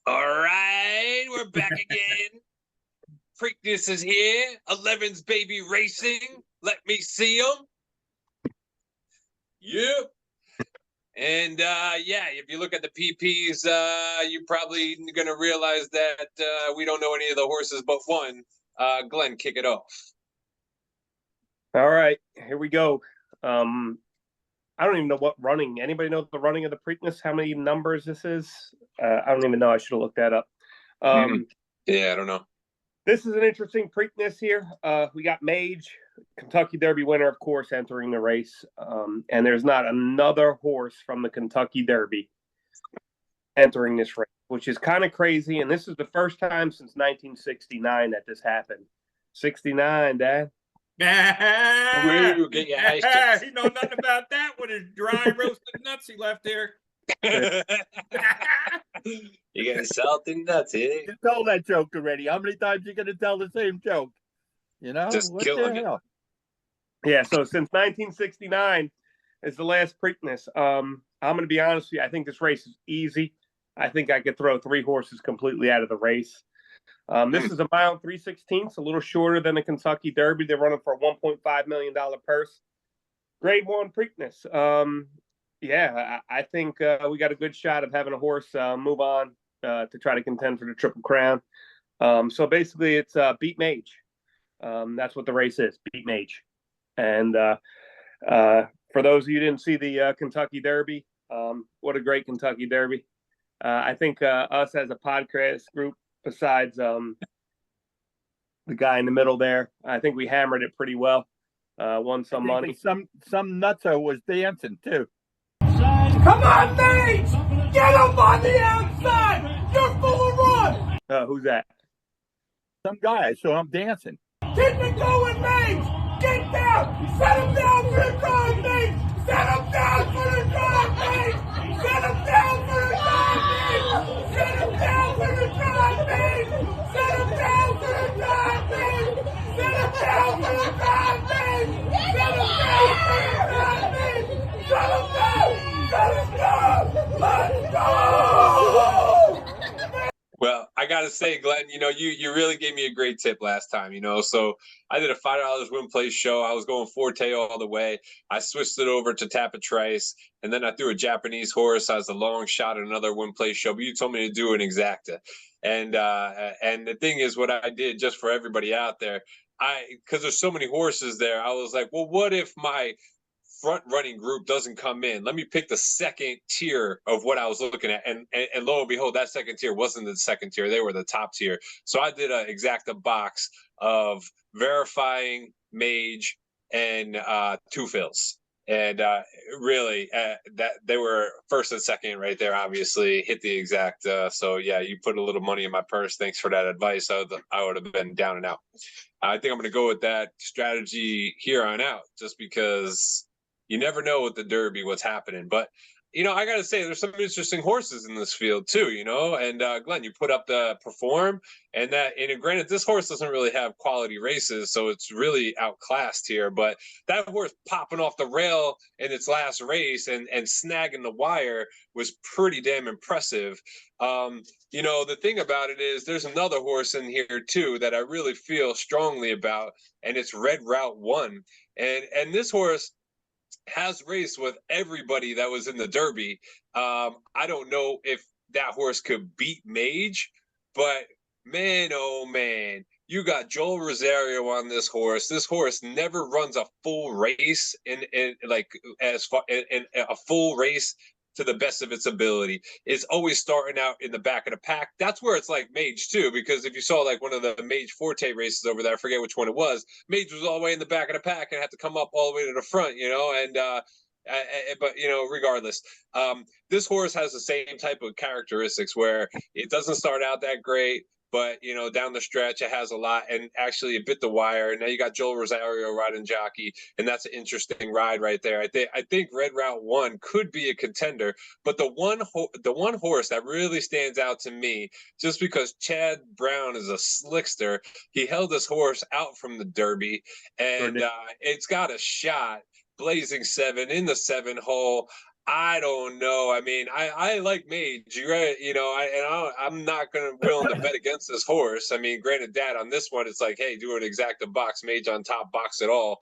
All right, we're back again. Preakness is here. 11's baby racing. Let me see them. Yep. And yeah, if you look at the PPs, you're probably going to realize that we don't know any of the horses but one. Glenn, kick it off. All right, here we go. I don't even know what running. Anybody know the running of the Preakness? How many numbers this is? I don't even know. I should have looked that up. Yeah, I don't know. This is an interesting Preakness here. We got Mage, Kentucky Derby winner, of course, entering the race. And there's not another horse from the Kentucky Derby entering this race, which is kind of crazy. And this is the first time since 1969 that this happened. 69, Dad. Woo, get your eyes checked. He know nothing about that with his dry roasted nuts he left here. You got salty nuts, eh? You told that joke already. How many times are you going to tell the same joke? You know, Just what killing the it. hell? Yeah, so since 1969 is the last Preakness. I'm going to be honest with you. I think this race is easy. I think I could throw 3 horses completely out of the race. This is a mile and 3/16, a little shorter than the Kentucky Derby. They're running for a $1.5 million purse. Grade 1 Preakness. Yeah, I think we got a good shot of having a horse move on to try to contend for the Triple Crown. So basically, it's beat Mage. That's what the race is, beat Mage. And for those of you who didn't see the Kentucky Derby, what a great Kentucky Derby. I think us as a podcast group, besides the guy in the middle there, I think we hammered it pretty well. Won some money. Some nutso was dancing too. Come on, Mage! Get him on the outside! You're full of run! Who's that? Some guy, so I'm dancing. Keep it going, Mage! Get down! Set him down for the drive, Mage! Set him down for the drive, Mage! Set him down for the drive, Mage! Set him down for the drive, Mage! Set him down for the drive, Mage! Set him down for the drive, Mage! Set him down for the drive, Mage! Set him down! Let us go! Let's go! Well, I got to say, Glenn, you know, you really gave me a great tip last time, you know. So I did a $5 win play show. I was going Forte all the way. I switched it over to Tapatrice, and then I threw a Japanese horse as a long shot at another win play show. But you told me to do an exacta. And the thing is, what I did, just for everybody out there, because there's so many horses there, I was like, well, what if my front running group doesn't come in? Let me pick the second tier of what I was looking at, and lo and behold, that second tier wasn't the second tier; they were the top tier. So I did an exacta box of verifying Mage and 2 fills, and really that they were first and second right there. Obviously, hit the exact. So yeah, you put a little money in my purse. Thanks for that advice. I would have been down and out. I think I'm going to go with that strategy here on out, just because you never know with the Derby what's happening. But, you know, I got to say, there's some interesting horses in this field too, you know. And Glenn, you put up the Perform, and granted, this horse doesn't really have quality races, so it's really outclassed here. But that horse popping off the rail in its last race and snagging the wire was pretty damn impressive. You know, the thing about it is there's another horse in here too that I really feel strongly about, and it's Red Route 1. And this horse has raced with everybody that was in the Derby. I don't know if that horse could beat Mage, but man, oh man, you got Joel Rosario on this horse. This horse never runs a full race in a full race to the best of its ability. It's always starting out in the back of the pack. That's where it's like Mage too, because if you saw like one of the Mage Forte races over there, I forget which one it was, Mage was all the way in the back of the pack and had to come up all the way to the front, you know. And but you know, regardless, this horse has the same type of characteristics where it doesn't start out that great, but you know, down the stretch it has a lot, and actually it bit the wire. And now you got Joel Rosario riding jockey, and that's an interesting ride right there. I think Red Route 1 could be a contender, but the one horse that really stands out to me, just because Chad Brown is a slickster, he held this horse out from the Derby, and it's got a shot. Blazing 7 in the 7 hole. I don't know. I mean, I like Mage. You right? You know, I'm not willing to bet against this horse. I mean, granted, Dad, on this one, it's like, hey, do an exacta box, Mage on top, box it all,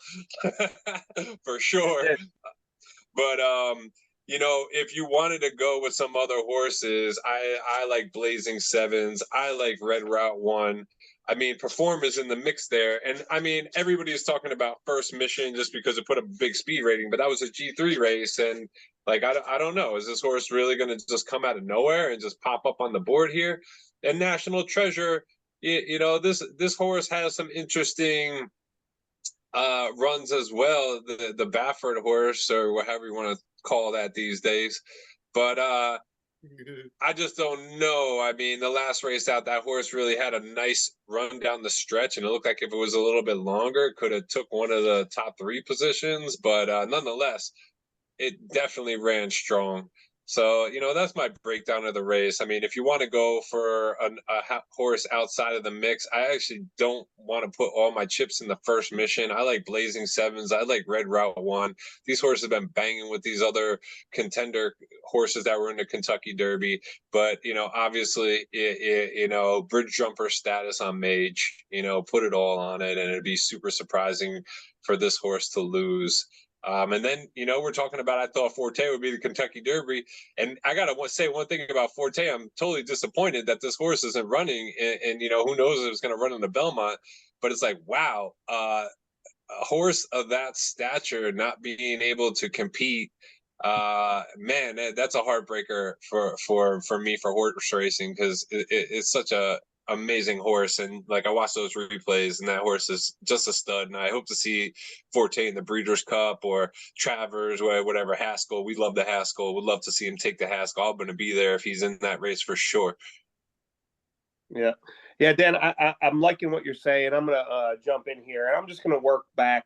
for sure. But you know, if you wanted to go with some other horses, I like Blazing Sevens. I like Red Route One. I mean, Perform is in the mix there, and I mean, everybody is talking about First Mission just because it put a big speed rating, but that was a G3 race, and like I don't know, is this horse really going to just come out of nowhere and just pop up on the board here? And National Treasure, you know, this horse has some interesting runs as well, the Baffert horse, or whatever you want to call that these days. But I just don't know. I mean, the last race out, that horse really had a nice run down the stretch, and it looked like if it was a little bit longer, could have took one of the top 3 positions. But nonetheless, it definitely ran strong. So, you know, that's my breakdown of the race. I mean, if you want to go for a horse outside of the mix, I actually don't want to put all my chips in the First Mission. I like Blazing Sevens. I like Red Route One. These horses have been banging with these other contender horses that were in the Kentucky Derby. But, you know, obviously, you know, bridge jumper status on Mage, you know, put it all on it. And it'd be super surprising for this horse to lose. And then, you know, we're talking about, I thought Forte would be the Kentucky Derby. And I got to say one thing about Forte. I'm totally disappointed that this horse isn't running. And you know, who knows if it's going to run in the Belmont. But it's like, wow, a horse of that stature not being able to compete, man, that's a heartbreaker for me for horse racing, because it's such a amazing horse. And like, I watched those replays, and that horse is just a stud. And I hope to see Forte in the Breeders' Cup or Travers, or whatever, Haskell. We love the Haskell. Would love to see him take the Haskell. I'm going to be there if he's in that race for sure. Yeah. Yeah, Dan, I'm liking what you're saying. I'm going to jump in here, and I'm just going to work back.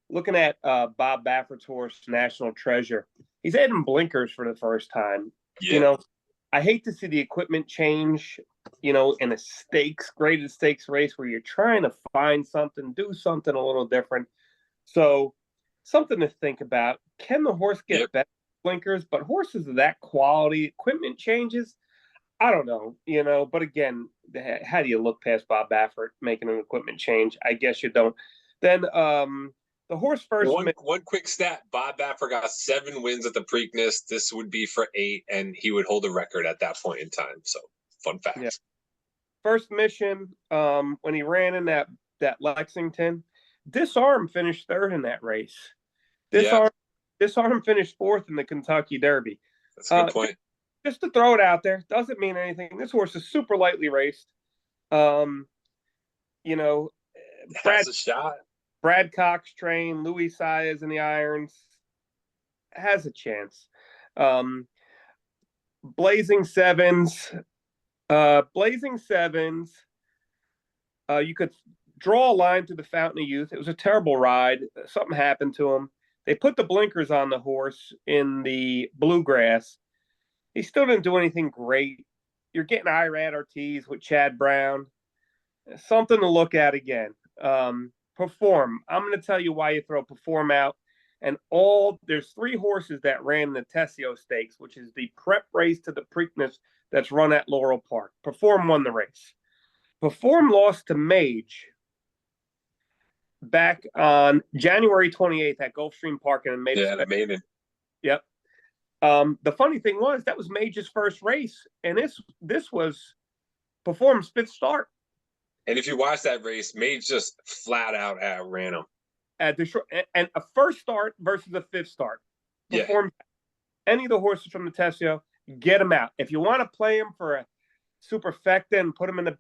Looking at Bob Baffert's horse, National Treasure, he's adding blinkers for the first time. Yeah. You know, I hate to see the equipment change, you know, in a graded stakes race where you're trying to find something, do something a little different. So something to think about. Can the horse get better blinkers? But horses of that quality, equipment changes, I don't know, you know. But again, how do you look past Bob Baffert making an equipment change? I guess you don't. Then the horse first. One quick stat: Bob Baffert got 7 wins at the Preakness. This would be for 8, and he would hold a record at that point in time. So, fun fact. Yeah. First Mission, when he ran in that Lexington, Disarm finished 3rd in that race. Disarm finished 4th in the Kentucky Derby. That's a good point. Just to throw it out there, doesn't mean anything. This horse is super lightly raced. You know, has a shot. Brad Cox trained, Louis Saez in the irons, has a chance. Blazing Sevens, you could draw a line through the Fountain of Youth. It was a terrible ride. Something happened to him. They put the blinkers on the horse in the Bluegrass. He still didn't do anything great. You're getting Irad Ortiz with Chad Brown. Something to look at again. Perform. I'm going to tell you why you throw Perform out. And there's 3 horses that ran the Tessio Stakes, which is the prep race to the Preakness that's run at Laurel Park. Perform won the race. Perform lost to Mage back on January 28th at Gulfstream Park in Maiden. Yeah, that made it. Yep. The funny thing was that was Mage's first race, and this was Perform's 5th start. And if you watch that race, Mage just flat out outran him. At the short, and a first start versus a 5th start. Perform any of the horses from the Tessio, get them out. If you want to play them for a superfecta and put them in the,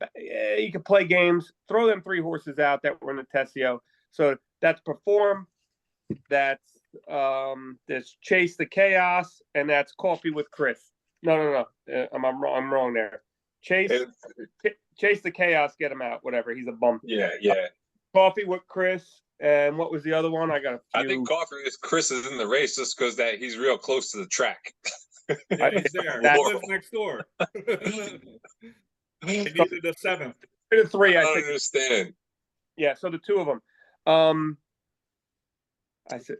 you can play games. Throw them 3 horses out that were in the Tessio. So that's Perform, that's Chase the Chaos, and that's Coffee with Chris. No. I'm wrong there. Chase the Chaos, get him out. Whatever. He's a bum. Yeah. Coffee with Chris, and what was the other one? I think Coffee with Chris is in the race just because that he's real close to the track. Yeah, he's there. He lives next door. He needed a 7th. The 3, I don't understand. Yeah, so the 2 of them. I said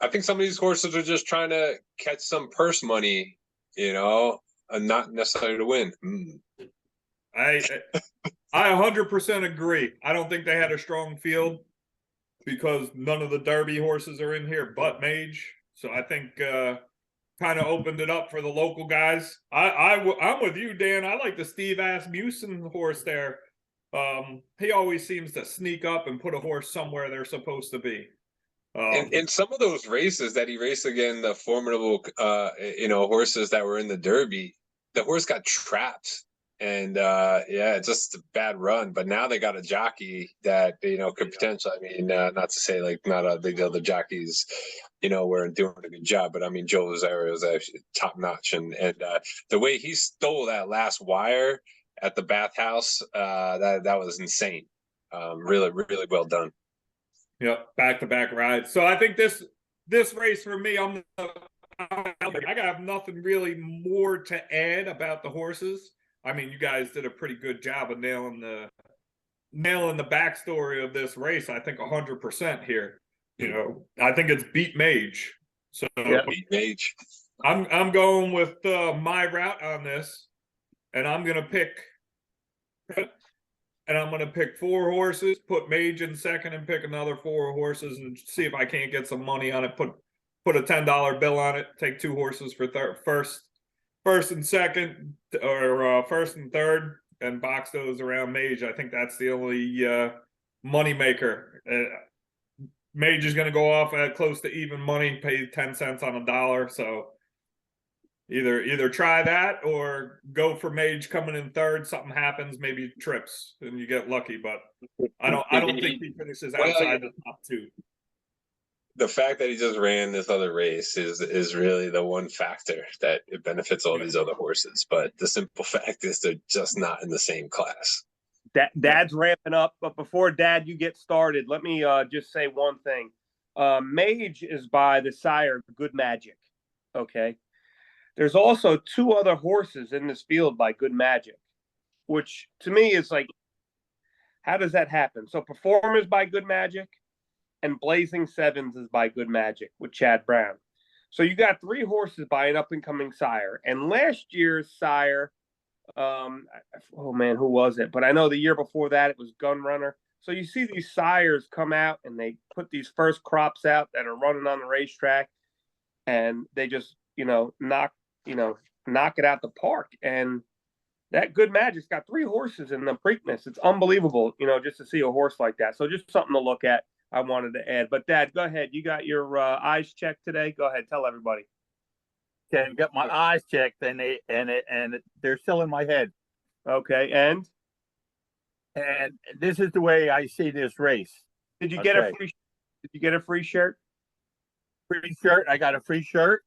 I think some of these horses are just trying to catch some purse money, and not necessarily to win. I 100% agree. I don't think they had a strong field because none of the Derby horses are in here but Mage. So I think kind of opened it up for the local guys. I'm with you, Dan. I like the Steve Asmussen horse there. He always seems to sneak up and put a horse somewhere they're supposed to be. And some of those races that he raced again, the formidable, horses that were in the Derby, the horse got trapped. And it's just a bad run. But now they got a jockey that could potentially. I mean, not to say like not a big deal. The jockeys, were doing a good job. But I mean, Joe Lazario is actually top notch, and the way he stole that last wire at the bathhouse, that was insane. Really, really well done. Yep, back-to-back rides. So I think this race for me, I got nothing really more to add about the horses. I mean, you guys did a pretty good job of nailing the backstory of this race. I think 100% here. I think it's beat Mage. So beat Mage. I'm going with my route on this, and I'm gonna pick 4 horses, put Mage in second, and pick another 4 horses, and see if I can't get some money on it. Put a $10 bill on it. Take 2 horses for first and second, or first and third, and box those around Mage. I think that's the only money maker. Mage is going to go off at close to even money, pay 10 cents on a dollar. So either try that or go for Mage coming in third. Something happens, maybe trips, and you get lucky. But I don't think he finishes outside the top 2. The fact that he just ran this other race is really the one factor that it benefits all these other horses. But the simple fact is they're just not in the same class. Dad's ramping up, but before Dad, you get started, let me just say one thing. Mage is by the sire Good Magic. Okay. There's also 2 other horses in this field by Good Magic, which to me is like, how does that happen? So Performers by Good Magic, and Blazing Sevens is by Good Magic with Chad Brown. So you got 3 horses by an up-and-coming sire. And last year's sire, who was it? But I know the year before that, it was Gun Runner. So you see these sires come out, and they put these first crops out that are running on the racetrack, and they just, knock it out the park. And that Good Magic's got 3 horses in the Preakness. It's unbelievable, just to see a horse like that. So just something to look at. I wanted to add, but Dad, go ahead. You got your eyes checked today. Go ahead, tell everybody. Okay, got my eyes checked, and they're still in my head. Okay, and this is the way I see this race. Did you get a free? Did you get a free shirt? Free shirt. I got a free shirt.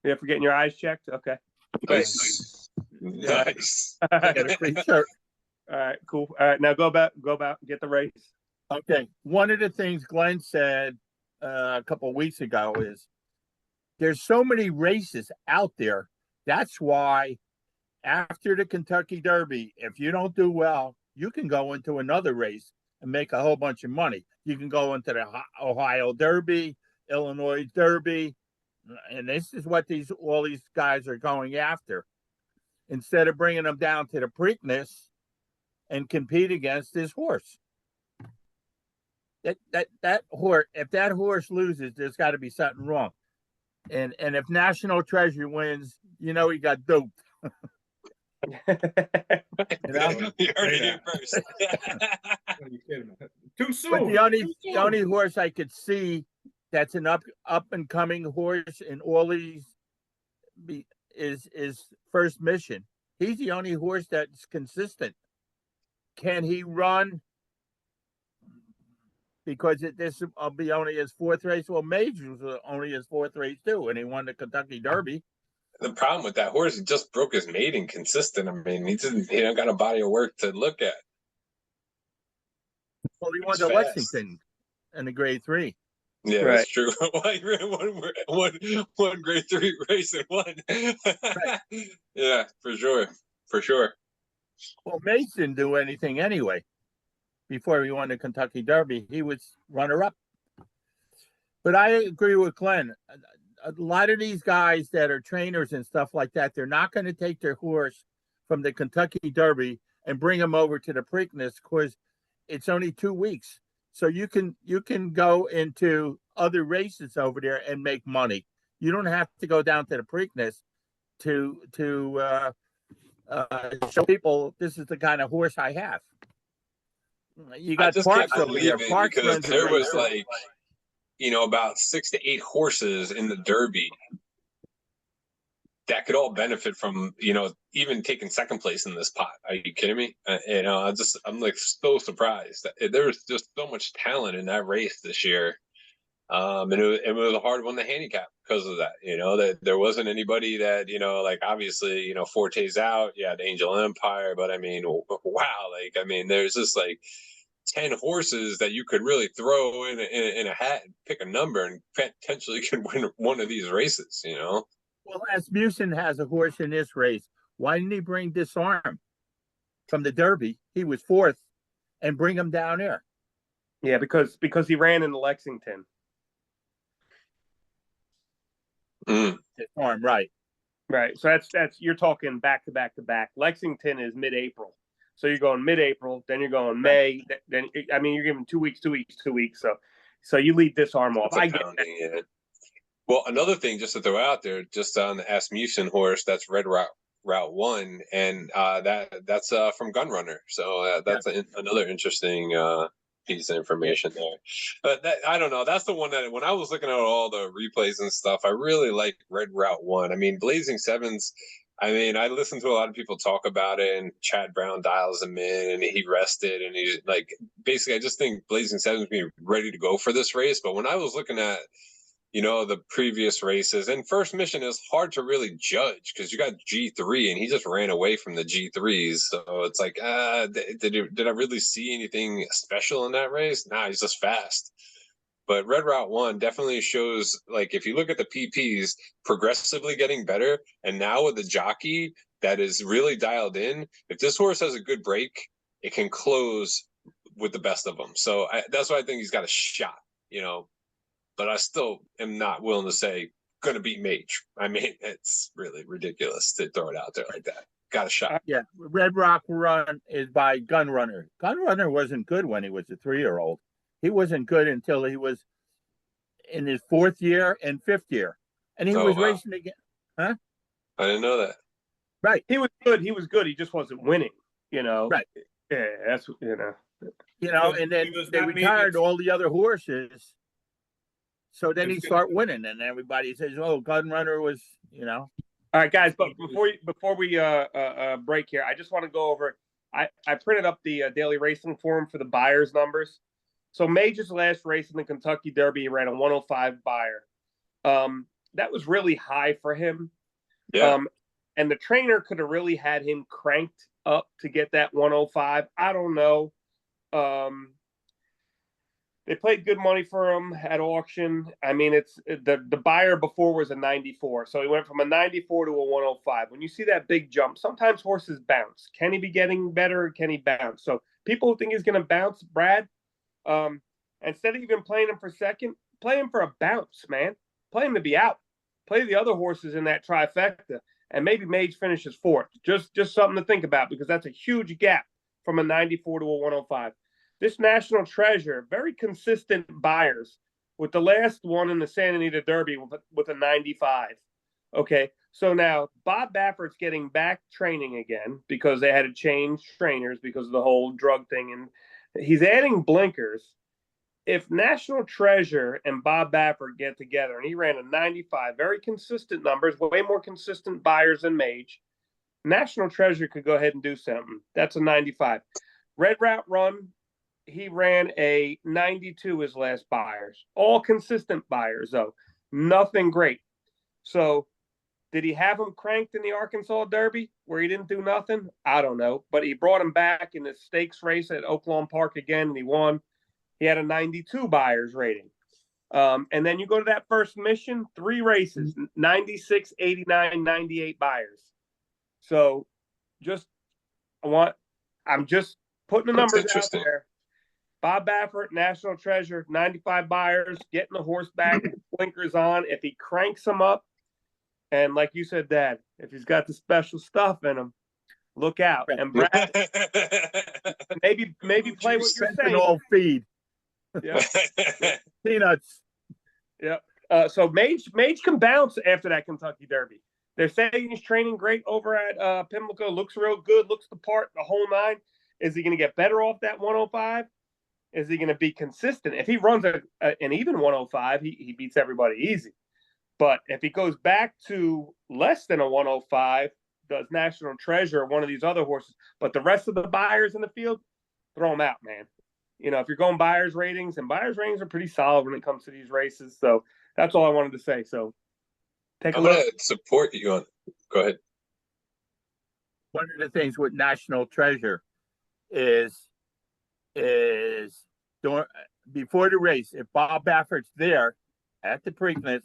Yeah, for getting your eyes checked. Okay. Nice. Nice. I got a free shirt. All right, cool. All right, now go back, get the race. Okay. One of the things Glenn said a couple of weeks ago is there's so many races out there. That's why after the Kentucky Derby, if you don't do well, you can go into another race and make a whole bunch of money. You can go into the Ohio Derby, Illinois Derby, and this is what all these guys are going after. Instead of bringing them down to the Preakness and compete against this horse. That horse, if that horse loses, there's got to be something wrong. And if National Treasure wins, he got doped. You heard it here first. Too soon. But the only horse I could see that's an up and coming horse in all these is First Mission. He's the only horse that's consistent. Can he run? Because this will be only his 4th race. Well, Mage was only his 4th race too, and he won the Kentucky Derby. The problem with that horse, he just broke his maiden consistent. I mean, he don't got a body of work to look at. Well, he won the Lexington in the Grade 3. Yeah, right. That's true. Well, he ran one Grade 3 race and won. Right. Yeah, for sure. Well, Mage didn't do anything anyway. Before he won the Kentucky Derby, he was runner-up. But I agree with Glenn. A lot of these guys that are trainers and stuff like that, they're not going to take their horse from the Kentucky Derby and bring them over to the Preakness because it's only 2 weeks. So you can go into other races over there and make money. You don't have to go down to the Preakness to show people this is the kind of horse I have. You got Parks over there. Parks because runs there was like, about 6 to 8 horses in the Derby that could all benefit from, even taking second place in this pot. Are you kidding me? I'm like so surprised. There was just so much talent in that race this year. And it was a hard one to handicap because of that, that there wasn't anybody that, like obviously, Forte's out, you had Angel Empire, but I mean, wow. There's just like 10 horses that you could really throw in a hat and pick a number and potentially could win one of these races, Well, Asmussen has a horse in this race. Why didn't he bring Disarm from the Derby? He was 4th, and bring him down there. Yeah, because he ran in Lexington. Disarm, right. Right. So that's you're talking back to back to back. Lexington is mid-April. So you're going mid-April, then you're going May, then you're giving 2 weeks, 2 weeks, 2 weeks. So you lead Disarm off. I get that. Yeah. Well, another thing just to throw out there, just on the Asmussen horse, that's Red Route 1, and that's from Gunrunner. So that's another interesting piece of information there. But I don't know. That's the one that when I was looking at all the replays and stuff, I really like Red Route 1. I mean, Blazing Sevens. I mean, I listened to a lot of people talk about it, and Chad Brown dials him in, and he rested, and he's like, basically, I just think Blazing Sevens being ready to go for this race. But when I was looking at the previous races, and First Mission is hard to really judge because you got G3 and he just ran away from the G3s. So it's like, did I really see anything special in that race? Nah, he's just fast. But Red Route 1 definitely shows, like, if you look at the PPs, progressively getting better. And now with the jockey that is really dialed in, if this horse has a good break, it can close with the best of them. So that's why I think he's got a shot, But I still am not willing to say going to beat Mage. I mean, it's really ridiculous to throw it out there like that. Got a shot. Yeah, Red Rock Run is by Gunrunner. Gunrunner wasn't good when he was a 3-year-old. He wasn't good until he was in his 4th year and 5th year. And he was racing again. Huh? I didn't know that. Right. He was good. He just wasn't winning, Right. Yeah, that's, and then they retired all the other horses. So then he start winning, and everybody says, "Oh, Gunrunner was, All right, guys. But before we break here, I just want to go over. I printed up the daily racing form for the buyers numbers. So Mage's last race in the Kentucky Derby, he ran a 105 buyer. That was really high for him. Yeah. And the trainer could have really had him cranked up to get that 105. I don't know. They paid good money for him at auction. I mean, it's the buyer before was a 94. So he went from a 94 to a 105. When you see that big jump, sometimes horses bounce. Can he be getting better or can he bounce? So people who think he's going to bounce, Brad, instead of even playing him for second, play him for a bounce, man. Play him to be out. Play the other horses in that trifecta. And maybe Mage finishes 4th. Just something to think about because that's a huge gap from a 94 to a 105. This National Treasure, very consistent buyers, with the last one in the Santa Anita Derby with a 95. Okay, so now Bob Baffert's getting back training again because they had to change trainers because of the whole drug thing, and he's adding blinkers. If National Treasure and Bob Baffert get together, and he ran a 95, very consistent numbers, way more consistent buyers than Mage, National Treasure could go ahead and do something. That's a 95. Red Route Run, he ran a 92 his last buyers. All consistent buyers, though. Nothing great. So did he have him cranked in the Arkansas Derby where he didn't do nothing? I don't know. But he brought him back in the stakes race at Oaklawn Park again, and he won. He had a 92 buyers rating. And then you go to that First Mission, 3 races, 96, 89, 98 buyers. So I'm just putting the numbers out there. Bob Baffert, National Treasure, 95 buyers, getting the horse back, blinkers on. If he cranks him up, and like you said, Dad, if he's got the special stuff in him, look out. And Brad, maybe play what you're saying. All feed. Yeah. Peanuts. Yeah. So Mage can bounce after that Kentucky Derby. They're saying he's training great over at Pimlico. Looks real good. Looks the part. The whole nine. Is he going to get better off that 105? Is he going to be consistent? If he runs an even 105, he beats everybody easy. But if he goes back to less than a 105, does National Treasure or one of these other horses, but the rest of the buyers in the field, throw them out, man. You know, if you're going buyers ratings, and buyers ratings are pretty solid when it comes to these races. So that's all I wanted to say. So take a look. I'm going to support you on. Go ahead. One of the things with National Treasure is before the race, if Bob Baffert's there at the Preakness,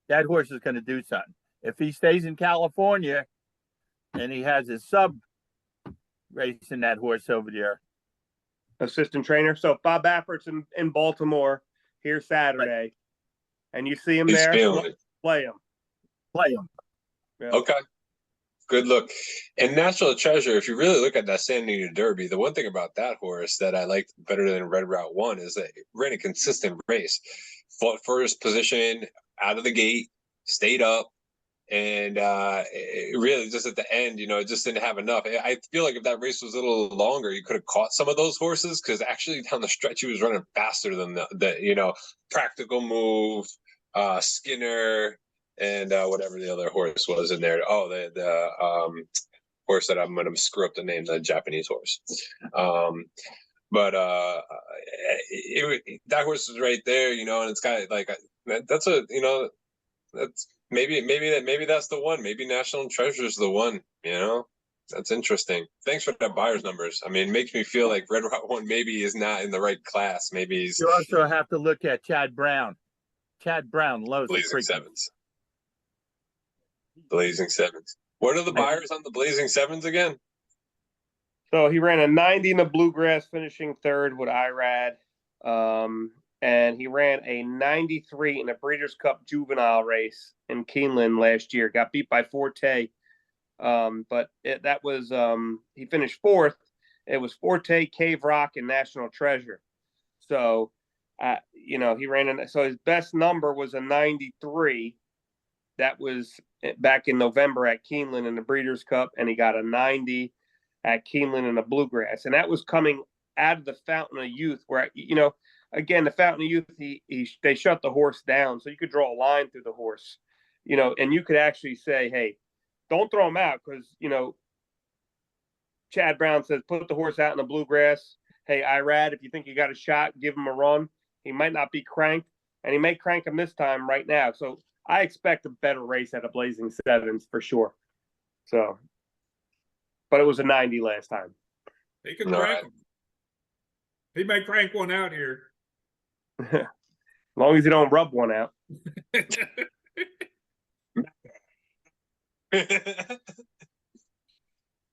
that horse is going to do something. If he stays in California and he has his sub racing that horse over there, assistant trainer. So if Bob Baffert's in Baltimore here Saturday, and you see him there, play him. Yeah. Okay. Good look. And National Treasure, if you really look at that San Diego Derby, the one thing about that horse that I liked better than Red Route 1 is that it ran a consistent race. Fought first position out of the gate, stayed up, and it really just at the end, you know, it just didn't have enough. I feel like if that race was a little longer, you could have caught some of those horses, because actually down the stretch he was running faster than the you know, Practical Move, Skinner, and whatever the other horse was in there. Oh, the horse that I'm going to screw up the name, the Japanese horse. But that horse is right there, you know, and it's got like that's a, you know, that's maybe that's the one. Maybe National Treasure is the one. You know, that's interesting. Thanks for that buyer's numbers. I mean, it makes me feel like Red Route 1 maybe is not in the right class. Maybe he's. You also have to look at Chad Brown. Chad Brown loves Blazing Sevens. Blazing Sevens. What are the buyers on the Blazing Sevens again? So he ran a 90 in the Bluegrass, finishing third with IRAD. And he ran a 93 in the Breeders' Cup Juvenile race in Keeneland last year. Got beat by Forte. But that was he finished fourth. It was Forte, Cave Rock, and National Treasure. So, you know, he ran so his best number was a 93. That was back in November at Keeneland in the Breeders' Cup, and he got a 90 at Keeneland in the Bluegrass. And that was coming out of the Fountain of Youth, where, you know, again, the Fountain of Youth, they shut the horse down, so you could draw a line through the horse, you know, and you could actually say, hey, don't throw him out, because, you know, Chad Brown says, put the horse out in the Bluegrass. Hey, Irad, if you think you got a shot, give him a run. He might not be cranked, and he may crank him this time right now. So I expect a better race at a Blazing Sevens for sure. So, but it was a 90 last time. He could crank him. He may crank one out here. As long as you don't rub one out.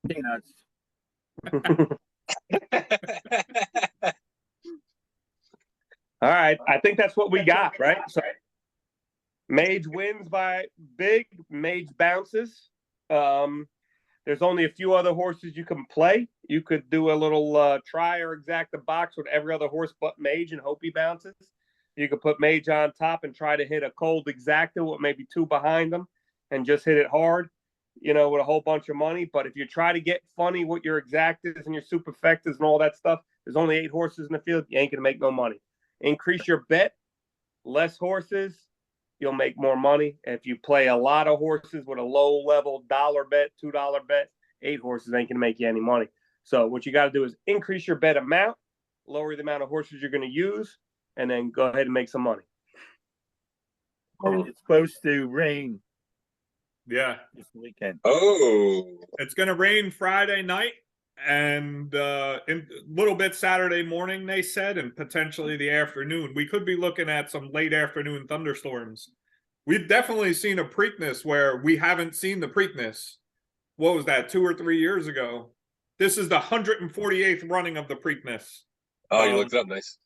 Peanuts. All right. I think that's what we got, right? So Mage wins by big. Mage bounces. There's only a few other horses you can play. You could do a little try or exact a box with every other horse but Mage and hope he bounces. You could put Mage on top and try to hit a cold exacta with maybe two behind them and just hit it hard, you know, with a whole bunch of money. But if you try to get funny with your exactas and your superfectas and all that stuff, there's only 8 horses in the field. You ain't going to make no money. Increase your bet. Less horses, you'll make more money. If you play a lot of horses with a low-level $1 bet, $2 bet, 8 horses ain't going to make you any money. So what you got to do is increase your bet amount, lower the amount of horses you're going to use, and then go ahead and make some money. And it's supposed to rain. Yeah. This weekend. Oh. It's going to rain Friday night and a little bit Saturday morning, they said, and potentially the afternoon. We could be looking at some late afternoon thunderstorms. We've definitely seen a Preakness where we haven't seen the Preakness. What was that, 2 or 3 years ago? This is the 148th running of the Preakness. Oh, you looked it up. Nice.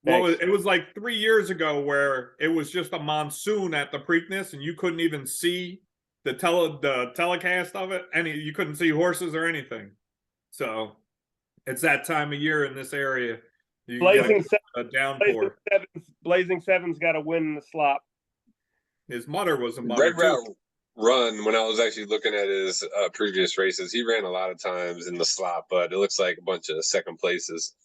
Well, it was like 3 years ago where it was just a monsoon at the Preakness, and you couldn't even see the telecast of it. You couldn't see horses or anything. So it's that time of year in this area. You Blazing get a downpour. Blazing Seven's got to win in the slop. His mother was a mother Red Route too. Run, when I was actually looking at his previous races, he ran a lot of times in the slop, but it looks like a bunch of second places.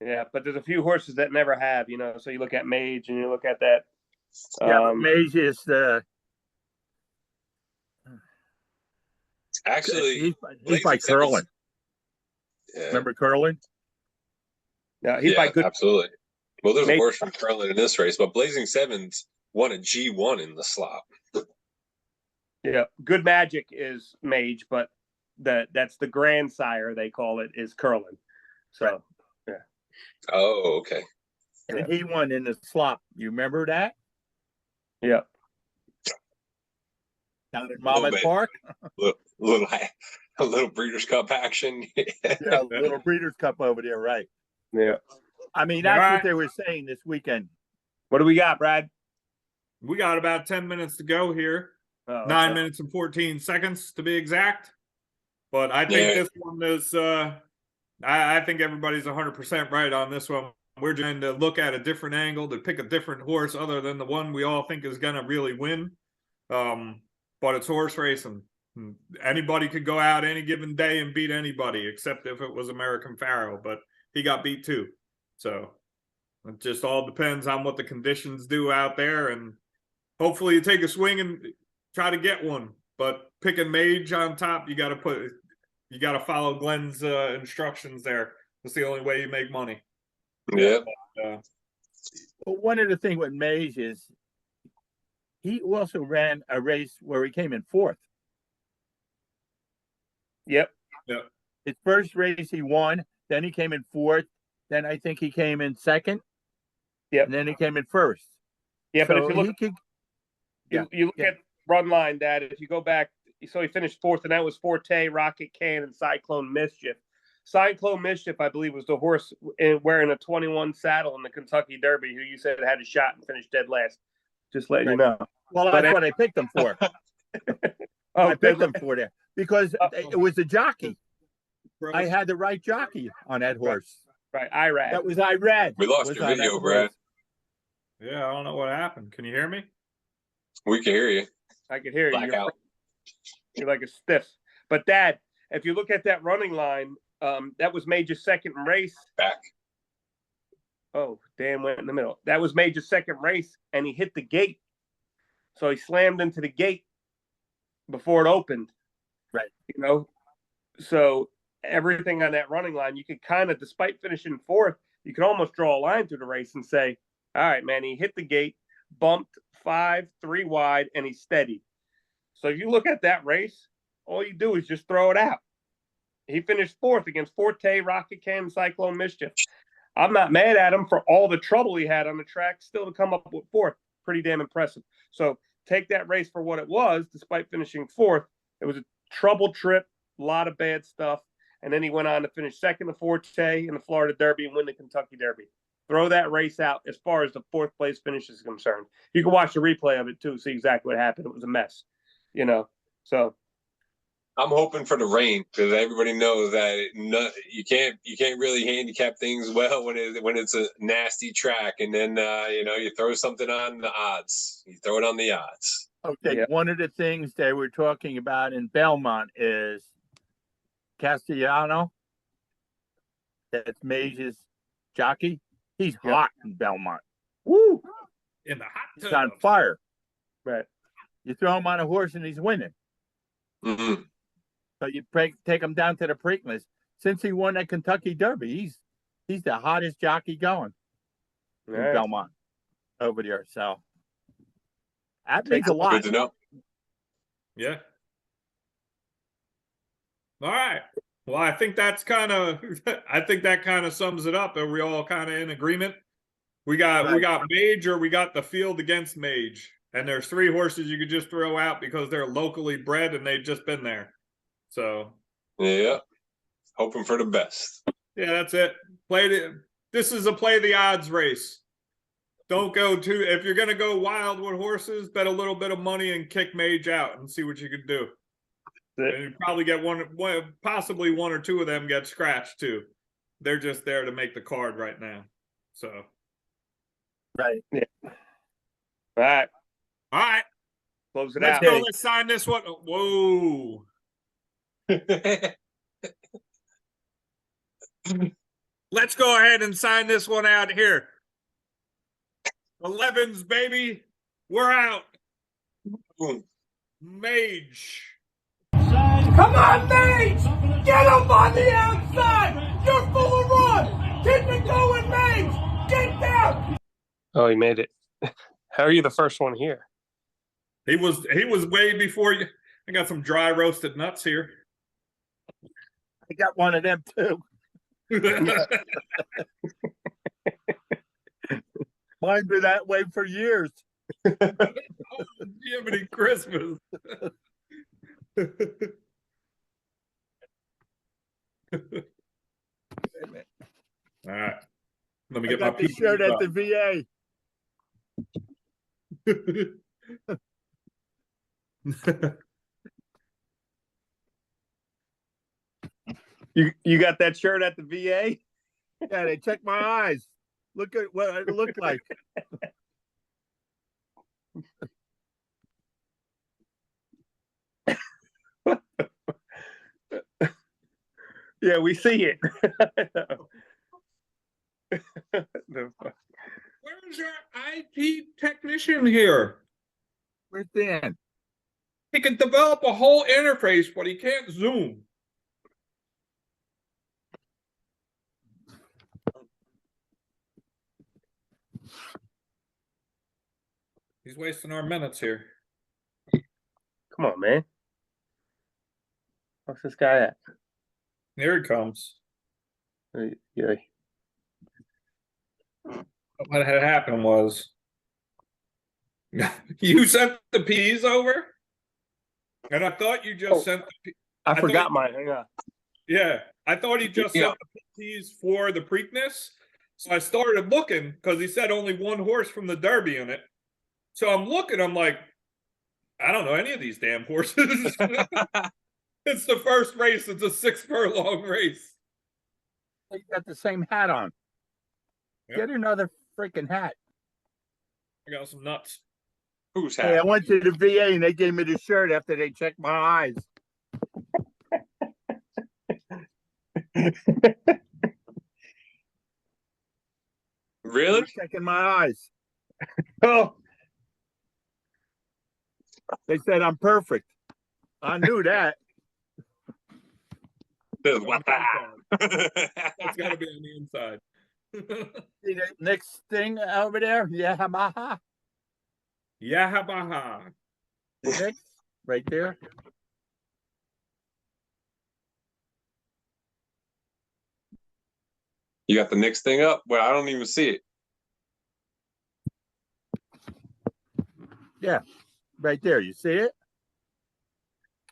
Yeah, but there's a few horses that never have, you know. So you look at Mage and you look at that. Yeah, Mage is the Actually, he's by Curlin. Yeah. Remember Curlin? Yeah, he's by good. Absolutely. Well, there's Mage. a horse from Curlin in this race, but Blazing Sevens won a G1 in the slop. Yeah, Good Magic is Mage, but that's the grandsire, they call it, is Curlin. So, right. Yeah. Oh, okay. And he won in the slop. You remember that? Yeah. Down at Monmouth Park? A little Breeders' Cup action. Yeah, a little Breeders' Cup over there, right. Yeah. I mean, that's what they were saying this weekend. What do we got, Brad? We got about 10 minutes to go here. 9 minutes and 14 seconds to be exact. But I think this one is, I think everybody's 100% right on this one. We're trying to look at a different angle to pick a different horse other than the one we all think is going to really win. But it's horse racing. Anybody could go out any given day and beat anybody, except if it was American Pharaoh, but he got beat too. So it just all depends on what the conditions do out there. And hopefully you take a swing and try to get one. But picking Mage on top, you got to follow Glenn's instructions there. That's the only way you make money. Yeah. But one of the things with Mage is he also ran a race where he came in fourth. Yep. Yep. His first race he won, then he came in fourth, then I think he came in second. Yep. And then he came in first. Yeah, so but if you look, you look at run line, Dad, if you go back, so he finished fourth, and that was Forte, Rocket Can, and Cyclone Mischief. Cyclone Mischief, I believe, was the horse wearing a 21 saddle in the Kentucky Derby, who you said had a shot and finished dead last. Just letting you know. Well, that's what I picked him for. I picked him for that because it was the jockey. I had the right jockey on that horse. Right, Irad. That was Irad. We lost your video, Brad. Yeah, I don't know what happened. Can you hear me? We can hear you. I can hear you. Blackout. You're like a stiff. But Dad, if you look at that running line, that was Mage's second race. Back. Oh, Dan went in the middle. That was Mage's second race, and he hit the gate. So he slammed into the gate before it opened. Right. You know, so everything on that running line, you could kind of, despite finishing fourth, you could almost draw a line through the race and say, all right, man, he hit the gate, bumped 5, 3 wide, and he steadied. So if you look at that race, all you do is just throw it out. He finished fourth against Forte, Rocket Can, Cyclone Mischief. I'm not mad at him for all the trouble he had on the track, still to come up with fourth. Pretty damn impressive. So take that race for what it was, despite finishing fourth. It was a trouble trip, a lot of bad stuff. And then he went on to finish second to Forte in the Florida Derby and win the Kentucky Derby. Throw that race out as far as the fourth place finish is concerned. You can watch the replay of it too, see exactly what happened. It was a mess, you know. So I'm hoping for the rain because everybody knows that you can't really handicap things well when it's a nasty track, and then you throw something on the odds. You throw it on the odds. Okay, yeah. One of the things they were talking about in Belmont is Castellano. That's Mage's jockey. He's hot in Belmont. Woo! In the hot tub. He's on fire. Right. You throw him on a horse and he's winning. Mm-hmm. So you take him down to the Preakness. Since he won that Kentucky Derby, he's the hottest jockey going in Belmont over there. So that means a lot. Good to know. Yeah. All right. Well, I think that kind of sums it up. Are we all kind of in agreement? We got Mage, or we got the field against Mage. And there's 3 horses you could just throw out because they're locally bred and they've just been there. So yeah, hoping for the best. Yeah, that's it. Play this is a play the odds race. Don't go too. If you're gonna go wild with horses, bet a little bit of money and kick Mage out and see what you can do. And you probably get possibly one or two of them get scratched too. They're just there to make the card right now. So, Right. Yeah. All right. All right. Close it Let's out. go. Let's sign this one. Whoa. Let's go ahead and sign this one out here. 11s, baby. We're out. Mage. Come on, Mage! Get him on the outside! You're full of run! Keep it going, Mage! Get down! Oh, he made it. How are you the first one here? He was way before you. I got some dry roasted nuts here. I got one of them too. Mine's been that way for years. Jiminy Christmas. All right. Let me get my shirt at the VA. You got that shirt at the VA? Yeah, they checked my eyes. Look at what it looked like. Yeah, we see it. Where's your IT technician here? Where's Dan? He can develop a whole interface, but he can't Zoom. He's wasting our minutes here. Come on, man. What's this guy at? Here he comes. Yeah. What had happened was you sent the P's over, and I thought you just sent the I forgot mine. Hang on. Yeah, I thought he just sent the P's for the Preakness. So I started looking because he said only one horse from the Derby in it. So I'm looking, I'm like, I don't know any of these damn horses. It's the first race. It's a 6 furlong race. You got the same hat on. Yep. Get another freaking hat. I got some nuts. Who's Hey, I happy? went to the VA and they gave me the shirt after they checked my eyes. Really? They're checking my eyes. Oh, They said I'm perfect. I knew that. What the? It's got to be on the inside. See the next thing over there? Yeah, maha. Yahabaha. The next, right there. You got the next thing up? Well, I don't even see it. Yeah, right there. You see it?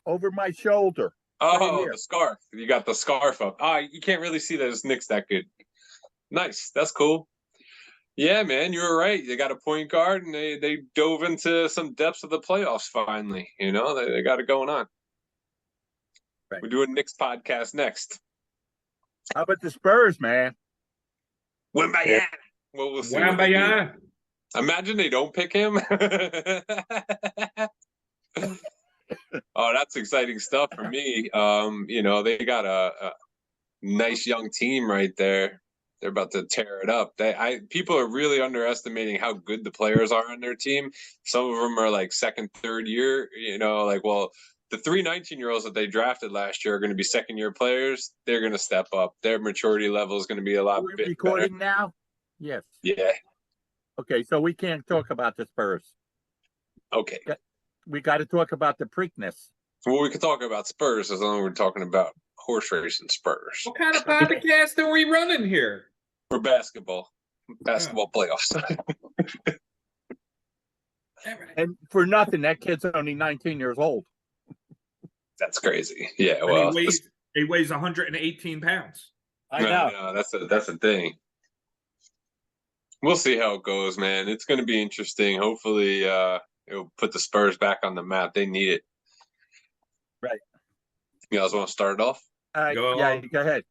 Over my shoulder. Oh, here. the scarf. You got the scarf up. Ah, you can't really see that it's Nick's that good. Nice. That's cool. Yeah, man, you were right. They got a point guard, and they dove into some depths of the playoffs finally. You know, they got it going on. Right. We're doing Nick's podcast next. How about the Spurs, man? Wembanyama. Yeah. Well, we'll see. what they do. Wambaya. Imagine they don't pick him. Oh, that's exciting stuff for me. You know, they got a nice young team right there. They're about to tear it up. People are really underestimating how good the players are on their team. Some of them are like second, third year, you know, like, well, the 3 19-year-olds that they drafted last year are going to be second-year players. They're going to step up. Their maturity level is going to be a lot Are we bit recording better. now? Yes. Yeah. Okay, so we can't talk about the Spurs. Okay. We got to talk about the Preakness. Well, we could talk about Spurs as long as we're talking about horse racing Spurs. What kind of podcast are we running here? For basketball playoffs. And for nothing, that kid's only 19 years old. That's crazy. Yeah, And well, he weighs 118 pounds. I know. no, that's a thing. We'll see how it goes, man. It's going to be interesting. Hopefully, it'll put the Spurs back on the map. They need it. Right. You guys want to start it off? Go Yeah, on. go ahead.